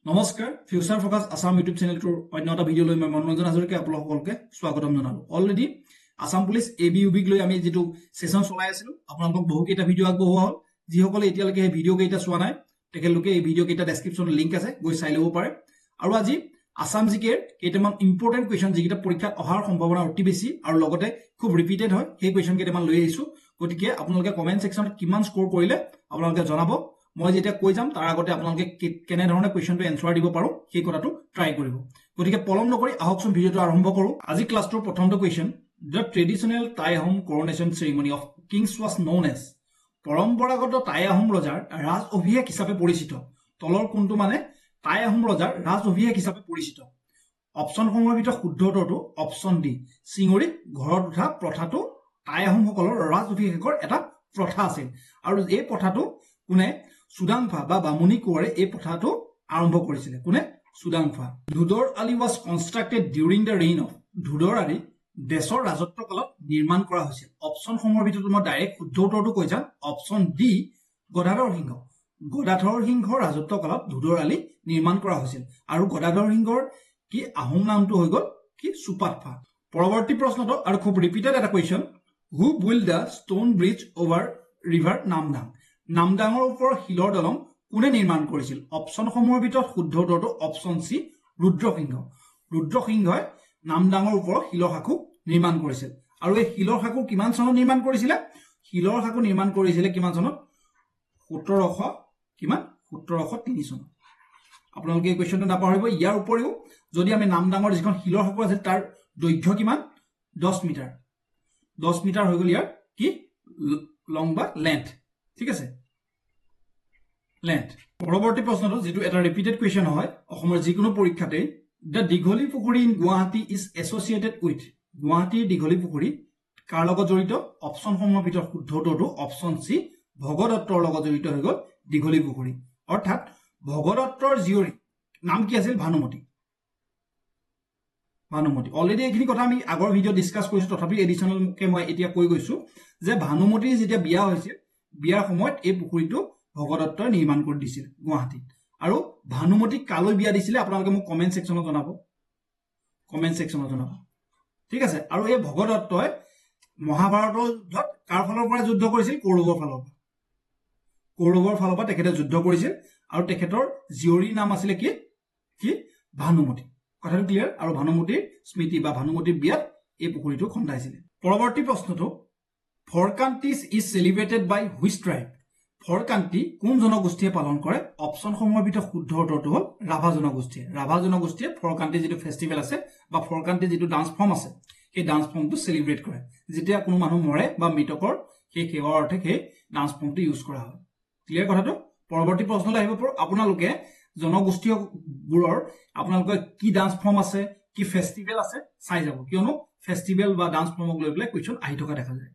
নমস্কাৰ future focus Assam YouTube চেনেলটোৰ অন্য এটা ভিডিঅ' লৈ মই মনোৰঞ্জন হাজৰিকাই আপোনালোককে স্বাগতম জনালো। অলৰেডি আসাম পুলিচ ABUB লৈ আমি যেটো সেশন চলাই আছিলো আপোনালোকক বহু কেইটা ভিডিঅ' আগবঢ়োৱা হ'ল। যিসকলে এতিয়ালৈকে এই ভিডিঅ' কেইটা চোৱা নাই তেখেতলোকে এই ভিডিঅ' কেইটা ডেসক্ৰিপচনত লিংক আছে, গৈ চাই ল'ব পাৰে। আৰু আজি আসাম জিকেৰ কেইটামান ইম্পৰ্টেন্ট কুৱেশ্যন যিকেইটা পৰীক্ষাত অহাৰ সম্ভাৱনা অতি বেছি আৰু লগতে খুব ৰিপিটেড হয়, সেই কুৱেশ্যন কেইটামান লৈ আহিছো। গতিকে আপোনালোকে কমেন্ট সেকশনত কিমান স্কোৰ কৰিলে আপোনালোকে জনাব। মই যেতিয়া কৈ যাম তাৰ আগতে আপোনালোকে কেনে ধৰণে কুৱেশ্যনটো এনসাৰ দিব পাৰো সেই কথাটো ট্ৰাই কৰিব। গতিকে পলম নকৰি আহকচোন ভিডিঅ'টো আৰম্ভ কৰো। আজি ক্লাছটোৰ প্ৰথমটো question, the traditional Tai Ahom coronation ceremony of kings was known as. পৰম্পৰাগত টাই আহোম ৰজাৰ ৰাজ অভিষেক হিচাপে পৰিচিত। তলৰ কোনটো মানে টাই আহোম ৰজাৰ ৰাজ অভিষেক হিচাপে পৰিচিত? অপশ্যনসমূহৰ ভিতৰত শুদ্ধ উত্তৰটো অপশ্যন ডি, চিঙৰিত ঘৰত উঠা প্ৰথাটো টাই আহোমসকলৰ ৰাজ অভিষেকৰ এটা প্ৰথা আছিল। আৰু এই প্ৰথাটো কোনে? চুডাংফা বা বামুণী কোঁৱৰে এই প্ৰথাটো আৰম্ভ কৰিছিলে। কোনে? Chudangpha. Dhodar Ali was constructed during the reign of. Dhodar Ali দেশৰ ৰাজত্ব কালত নিৰ্মাণ কৰা হৈছিল। অপশ্যনসমূহৰ ভিতৰত মই ডাইৰেক্ট শুদ্ধ উত্তৰটো কৈ যাম, অপশ্যন ডি গদাধৰ সিংহ। গদাধৰ সিংহৰ ৰাজত্ব কালত ধুদৰ আলি নিৰ্মাণ কৰা হৈছিল। আৰু গদাধৰ সিংহৰ কি আহোম নামটো হৈ গ'ল কি? চুপাতফা। পৰৱৰ্তী প্ৰশ্নটো আৰু খুব ৰিপিটেড এটা question, who build the stone bridge over river Namdang. নামদাঙৰ ওপৰত শিলৰ দলং কোনে নিৰ্মাণ কৰিছিল? অপশ্যনসমূহৰ ভিতৰত শুদ্ধ উত্তৰটো অপশ্যন চি, ৰুদ্ৰসিংহ। ৰুদ্ৰসিংহই নামদাঙৰ ওপৰত শিলৰ সাঁকো নিৰ্মাণ কৰিছিল। আৰু এই শিলৰ সাঁকো কিমান চনত নিৰ্মাণ কৰিছিলে? শিলৰ সাঁকো নিৰ্মাণ কৰিছিলে কিমান চনত? 1703 চনত। আপোনালোকে এই কুৱেশ্যনটো নাপাহৰিব। ইয়াৰ উপৰিও যদি আমি নামদাঙৰ যিখন শিলৰ সাঁকো আছিল তাৰ দৈৰ্ঘ্য কিমান? 10 মিটাৰ। 10 মিটাৰ হৈ গ'ল ইয়াৰ কি লং বা লেন্থ। ঠিক আছে, লেন্থ। পৰৱৰ্তী প্ৰশ্নটো যিটো এটা ৰিপিটেড কুৱেশ্যন হয় অসমৰ যিকোনো পৰীক্ষাতে, দ্য দীঘলী পুখুৰী in Guwahati is associated with. গুৱাহাটীৰ দীঘলী পুখুৰী কাৰ লগত জড়িত? অপশ্যনসমূহৰ ভিতৰত শুদ্ধ উত্তৰটো অপশ্যন চি, ভগদত্তৰ লগত জড়িত হৈ গ'ল দীঘলী পুখুৰী। অৰ্থাৎ ভগদত্তৰ জীয়ৰী নাম কি আছিল? ভানুমতী। ভানুমতী। অলৰেডি এইখিনি কথা আমি আগৰ ভিডিঅ' ডিছকাছ কৰিছো, তথাপি এডিশ্যনেলকে মই এতিয়া কৈ গৈছো যে ভানুমতীৰ যেতিয়া বিয়া হৈছিল, বিয়াৰ সময়ত এই পুখুৰীটো ভগদত্তই নিৰ্মাণ কৰি দিছিল গুৱাহাটীত। আৰু ভানুমতীক কালৈ বিয়া দিছিলে আপোনালোকে মোক কমেন্ট সেকশনত জনাব, কমেন্ট সেকশনত জনাব। ঠিক আছে। আৰু এই ভগদত্তই মহাভাৰতৰ যুদ্ধত কাৰ ফালৰ পৰা যুদ্ধ কৰিছিল? কৌৰৱৰ ফালৰ পৰা। কৌৰৱৰ ফালৰ পৰা তেখেতে যুদ্ধ কৰিছিল আৰু তেখেতৰ জীয়ৰীৰ নাম আছিলে কি? ভানুমতী। কথাটো ক্লিয়াৰ? আৰু ভানুমতীৰ স্মৃতি বা ভানুমতীৰ বিয়াত এই পুখুৰীটো খন্দাইছিলে। পৰৱৰ্তী প্ৰশ্নটো, Phorkantis is celebrated by which tribe. Phorkanti কোন জনগোষ্ঠীয়ে পালন কৰে? অপশ্যনসমূহৰ ভিতৰত শুদ্ধ উত্তৰটো হ'ল ৰাভা জনগোষ্ঠীয়ে। ৰাভা জনগোষ্ঠীয়ে ফৰকান্তি যিটো ফেষ্টিভেল আছে বা ফৰকান্তি যিটো ডান্স ফৰ্ম আছে সেই ডান্স ফৰ্মটো চেলিব্ৰেট কৰে। যেতিয়া কোনো মানুহ মৰে বা মৃতকৰ সেই সেৱাৰ অৰ্থে সেই ডান্স ফৰ্মটো ইউজ কৰা হয়। ক্লিয়াৰ কথাটো? পৰৱৰ্তী প্ৰশ্নলৈ আহিব পাৰো। আপোনালোকে জনগোষ্ঠীবোৰৰ আপোনালোকৰ কি ডান্স ফৰ্ম আছে, কি ফেষ্টিভেল আছে চাই যাব, কিয়নো ফেষ্টিভেল বা ডান্স ফৰ্মক লৈ পেলাই কুৱেশ্যন আহি থকা দেখা যায়।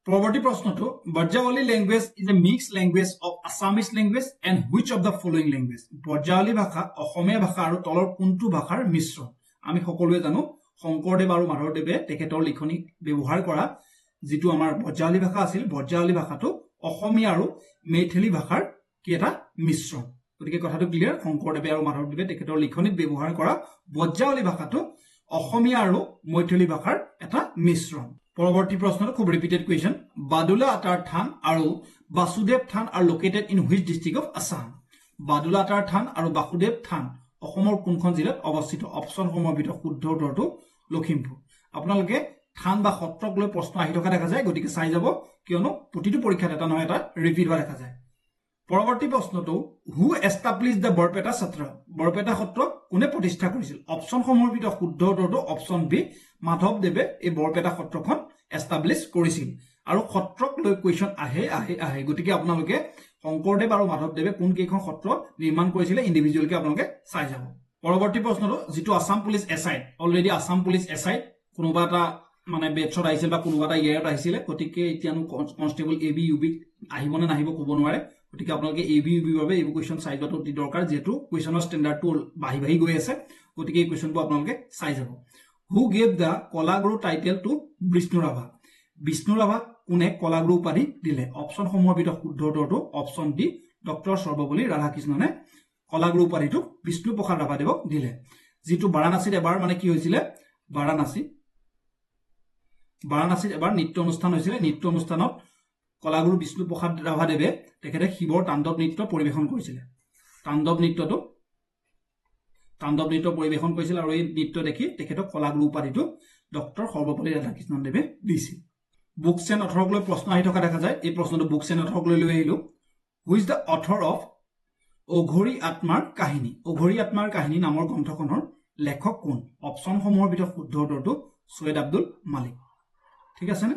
পৰৱৰ্তী প্ৰশ্নটো, Brajavali language is a mix language of Assamese language and which of the following language. Brajavali ভাষা অসমীয়া ভাষা আৰু তলৰ কোনটো ভাষাৰ মিশ্ৰণ? আমি সকলোৱে জানো শংকৰদেৱ আৰু মাধৱদেৱে তেখেতৰ লিখনিত ব্যৱহাৰ কৰা যিটো আমাৰ ব্ৰজাৱলী ভাষা আছিল, ব্ৰজাৱলী ভাষাটো অসমীয়া আৰু মেইথিলি ভাষাৰ কি এটা মিশ্ৰণ। গতিকে কথাটো ক্লিয়াৰ? শংকৰদেৱে আৰু মাধৱদেৱে তেখেতৰ লিখনিত ব্যৱহাৰ কৰা ব্ৰজাৱলী ভাষাটো অসমীয়া আৰু মৈথিলি ভাষাৰ এটা মিশ্ৰণ। পৰৱৰ্তী প্ৰশ্নটো খুব ৰিপিটেড কুৱেশ্যন, বাদুলা আটাৰ থান আৰু বাসুদেৱ থান আৰু located in which district of Assam. Badula আটাৰ থান আৰু বাসুদেৱ থান অসমৰ কোনখন জিলাত অৱস্থিত? অপশ্যনসমূহৰ ভিতৰত শুদ্ধ উত্তৰটো লখিমপুৰ। আপোনালোকে থান বা সত্ৰক লৈ প্ৰশ্ন আহি থকা দেখা যায়, গতিকে চাই যাব, কিয়নো প্ৰতিটো পৰীক্ষাত এটা নহয় এটা ৰিপিট হোৱা দেখা যায়। পৰৱৰ্তী প্ৰশ্নটো, হু এষ্টাব্লিছ দ্য বৰপেটা সত্ৰ। বৰপেটা সত্ৰ কোনে প্ৰতিষ্ঠা কৰিছিল? অপশ্যনসমূহৰ ভিতৰত শুদ্ধ উত্তৰটো অপশ্যন বি, মাধৱদেৱে এই বৰপেটা সত্ৰখন এষ্টাব্লিছ কৰিছিল। আৰু সত্ৰক লৈ কুৱেশ্যন আহে। গতিকে আপোনালোকে শংকৰদেৱ আৰু মাধৱদেৱে কোন কেইখন সত্ৰ নিৰ্মাণ কৰিছিলে ইণ্ডিভিজুৱেলকে আপোনালোকে চাই যাব। পৰৱৰ্তী প্ৰশ্নটো, যিটো আছাম পুলিচ এছআইত, অলৰেডি আছাম পুলিচ এছআইত কোনোবা এটা মানে বেটছত আহিছিল বা কোনোবা এটা ইয়েৰত আহিছিলে, গতিকে এতিয়ানো কনষ্টেবল ABUB আহিব নে নাহিব ক'ব নোৱাৰে। গতিকে আপোনালোকে ABUBৰ বাবে এইবোৰ কুৱেশ্যন চাই যোৱাটো অতি দৰকাৰ, যিহেতু কুৱেশ্যনৰ ষ্টেণ্ডাৰ্ডটো বাঢ়ি গৈ আছে। গতিকে এই কুৱেশ্যনবোৰ আপোনালোকে চাই যাব। Who gave the Kalaguru title to Bishnu Rabha. Bishnu ৰাভাক কোনে কলাগুৰু উপাধি দিলে? অপশ্যনসমূহৰ ভিতৰত শুদ্ধ উত্তৰটো অপশ্যন ডি, ডক্টৰ সৰ্বপল্লী ৰাধাকৃষ্ণনে কলাগুৰু উপাধিটো বিষ্ণুপ্ৰসাদ ৰাভাদেৱক দিলে যিটো বাৰাণসীত এবাৰ মানে কি হৈছিলে বাৰাণসীত এবাৰ নৃত্য অনুষ্ঠান হৈছিলে নৃত্য অনুষ্ঠানত কলাগুৰু বিষ্ণুপ্ৰসাদ ৰাভাদেৱে তেখেতে শিৱৰ তাণ্ডৱ নৃত্য পৰিবেশন কৰিছিলে তাণ্ডৱ নৃত্য পৰিবেশন কৰিছিল আৰু এই নৃত্য দেখি তেখেতক কলাগুৰু উপাধিটো ডক্টৰ সৰ্বপল্লী ৰাধাকৃষ্ণন দেৱে দিছিল বুকছ এণ্ড অথৰক লৈ প্ৰশ্ন আহি থকা দেখা যায় এই প্ৰশ্নটো বুকছ এণ্ড অথৰক লৈ আহিলো who is the author of অঘৰী আত্মাৰ কাহিনী নামৰ গ্ৰন্থখনৰ লেখক কোন অপশ্যনসমূহৰ ভিতৰত শুদ্ধ উত্তৰটো সৈয়দ আব্দুল মালিক ঠিক আছে নে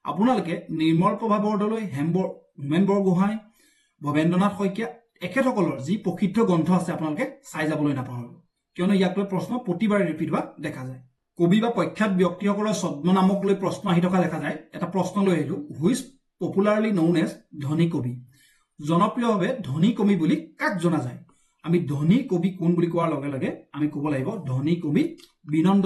আপোনালোকে নিৰ্মল প্ৰভা বৰদলৈ হোমেন বৰগোহাঁই ভৱেন্দ্ৰনাথ শইকীয়া এখেতসকলৰ যি প্ৰসিদ্ধ গ্ৰন্থ আছে আপোনালোকে চাই যাবলৈ নাপাহৰিব কিয়নো ইয়াক লৈ প্ৰশ্ন প্ৰতিবাৰে ৰিপিট হোৱা দেখা যায় কবি বা প্ৰখ্যাত ব্যক্তিসকলৰ ছদ্মনামক লৈ প্ৰশ্ন আহি থকা দেখা যায় এটা প্ৰশ্ন লৈ আহিলো who is popularly known as ধনী কবি জনপ্ৰিয়ভাৱে ধনী কবি বুলি কাক জনা যায় আমি ধনী কবি কোন বুলি কোৱাৰ লগে লগে আমি ক'ব লাগিব ধনী কবি বিনন্দ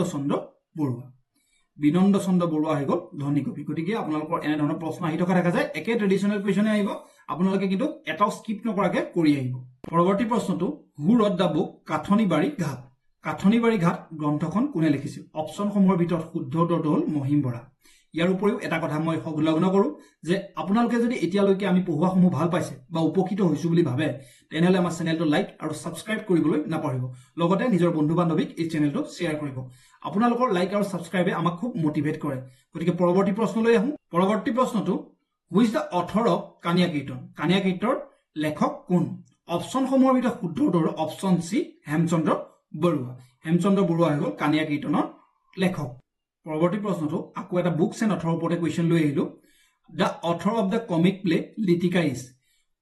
চন্দ্ৰ বৰুৱা হৈ গ'ল ধনী কবি গতিকে আপোনালোকৰ এনে ধৰণৰ প্ৰশ্ন আহি থকা দেখা যায় একে ট্ৰেডিশ্যনেল কুৱেশ্যনে আহিব আপোনালোকে কিন্তু এটাও স্কিপ নকৰাকে কৰি আহিব পৰৱৰ্তী প্ৰশ্নটো হু ৰট দ্য বুক কাঠনিবাৰী ঘাট গ্ৰন্থখন কোনে লিখিছিল অপশ্যনসমূহৰ ভিতৰত শুদ্ধ উত্তৰটো হ'ল মহিম বৰা ইয়াৰ উপৰিও এটা কথা মই সংলগ্ন কৰোঁ যে আপোনালোকে যদি এতিয়ালৈকে আমি পঢ়ুৱাসমূহ ভাল পাইছে বা উপকৃত হৈছো বুলি ভাবে তেনেহ'লে আমাৰ চেনেলটো লাইক আৰু ছাবস্ক্ৰাইব কৰিবলৈ নাপাহৰিব লগতে নিজৰ বন্ধু বান্ধৱীক এই চেনেলটো শ্বেয়াৰ কৰিব আপোনালোকৰ লাইক আৰু ছাবস্ক্ৰাইবে আমাক খুব মটিভেট কৰে গতিকে পৰৱৰ্তী প্ৰশ্নলৈ আহোঁ পৰৱৰ্তী প্ৰশ্নটো who is the author of Kania কীৰ্তন লেখক কোন অপশ্যনসমূহৰ ভিতৰত শুদ্ধ উত্তৰ অপশ্যন চি হেমচন্দ্ৰ বৰুৱা হৈ গ'ল কানিয়া কীৰ্তনৰ লেখক পৰৱৰ্তী প্ৰশ্নটো আকৌ এটা বুকছ এণ্ড অথৰৰ ওপৰতে কুৱেশ্যন লৈ আহিলো the author of the comic play Litika is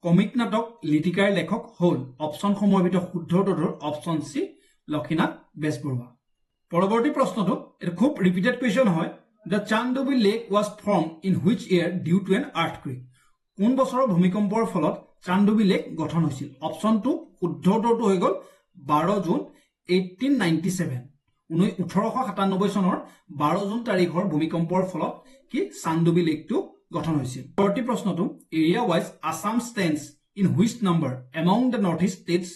comic নাটক লিটিকাৰ লেখক হ'ল অপশ্যনসমূহৰ ভিতৰত শুদ্ধ উত্তৰ অপশ্যন চি লক্ষীনাথ বেজবৰুৱা পৰৱৰ্তী প্ৰশ্নটো এটা খুব ৰিপিটেড কুৱেশ্যন হয় the Chandubi lake was form in which year due to an earthquake কোন বছৰৰ ভূমিকম্পৰ ফলত চান্দবী লেক গঠন হৈছিল অপশ্যনটো শুদ্ধ উত্তৰটো হৈ গ'ল 12 জুন 1897 1897 চনৰ 12 জুন তাৰিখৰ ভূমিকম্পৰ ফলত কি চান্দবী লেকটো গঠন হৈছিল পৰৱৰ্তী প্ৰশ্নটো area wise Assam stands in which number among the north east states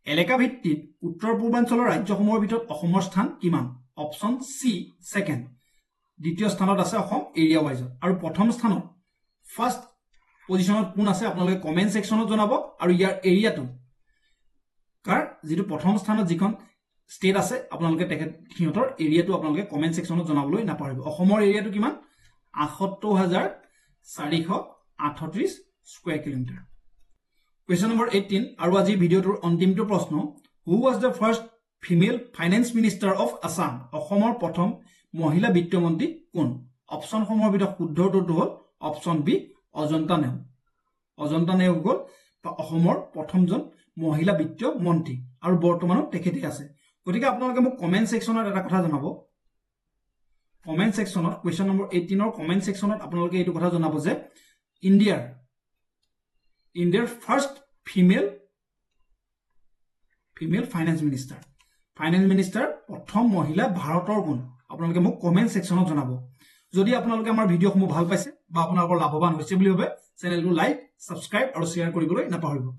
এলেকা ভিত্তিত উত্তৰ পূৰ্বাঞ্চলৰ ৰাজ্যসমূহৰ ভিতৰত অসমৰ স্থান কিমান অপশ্যন চি ছেকেণ্ড দ্বিতীয় স্থানত আছে অসম এৰিয়া ৱাইজত আৰু প্ৰথম স্থানত ফাৰ্ষ্ট পজিশ্যনত কোন আছে আপোনালোকে কমেণ্ট ছেকশ্যনত জনাব আৰু ইয়াৰ এৰিয়াটো কাৰ যিটো প্ৰথম স্থানত যিখন ষ্টেট আছে আপোনালোকে সিহঁতৰ এৰিয়াটো আপোনালোকে কমেণ্ট ছেকশ্যনত জনাবলৈ নাপাহৰিব অসমৰ এৰিয়াটো কিমান ৭৮,৪38 স্কুৱেৰ কিলোমিটাৰ কুৱেশ্যন নম্বৰ 18 আৰু আজি ভিডিঅ'টোৰ অন্তিমটো প্ৰশ্ন who was the first female finance minister of Assam অসমৰ প্ৰথম মহিলা বিত্তমন্ত্ৰী কোন অপশ্যনসমূহৰ ভিতৰত শুদ্ধ উত্তৰটো হ'ল অপশ্যন বি অজন্তা নেওগ গ'ল অসমৰ প্ৰথমজন মহিলা বিত্ত মন্ত্ৰী আৰু বৰ্তমানো তেখেতে আছে গতিকে আপোনালোকে মোক কমেণ্ট ছেকশ্যনত এটা কথা জনাব কমেণ্ট ছেকশ্যনত কুৱেশ্যন নম্বৰ 18ৰ কমেণ্ট ছেকশ্যনত আপোনালোকে এইটো কথা জনাব যে ইণ্ডিয়াৰ ফাৰ্ষ্ট ফিমেল ফাইনেন্স মিনিষ্টাৰ প্ৰথম মহিলা ভাৰতৰ কোন আপোনালোকে মোক কমেণ্ট ছেকশ্যনত জনাব যদি আপোনালোকে আমাৰ ভিডিঅ'সমূহ ভাল পাইছে বা আপোনালোকৰ লাভৱান হৈছে বুলি ভাবে চেনেলটো লাইক ছাবস্ক্ৰাইব আৰু শ্বেয়াৰ কৰিবলৈ নাপাহৰিব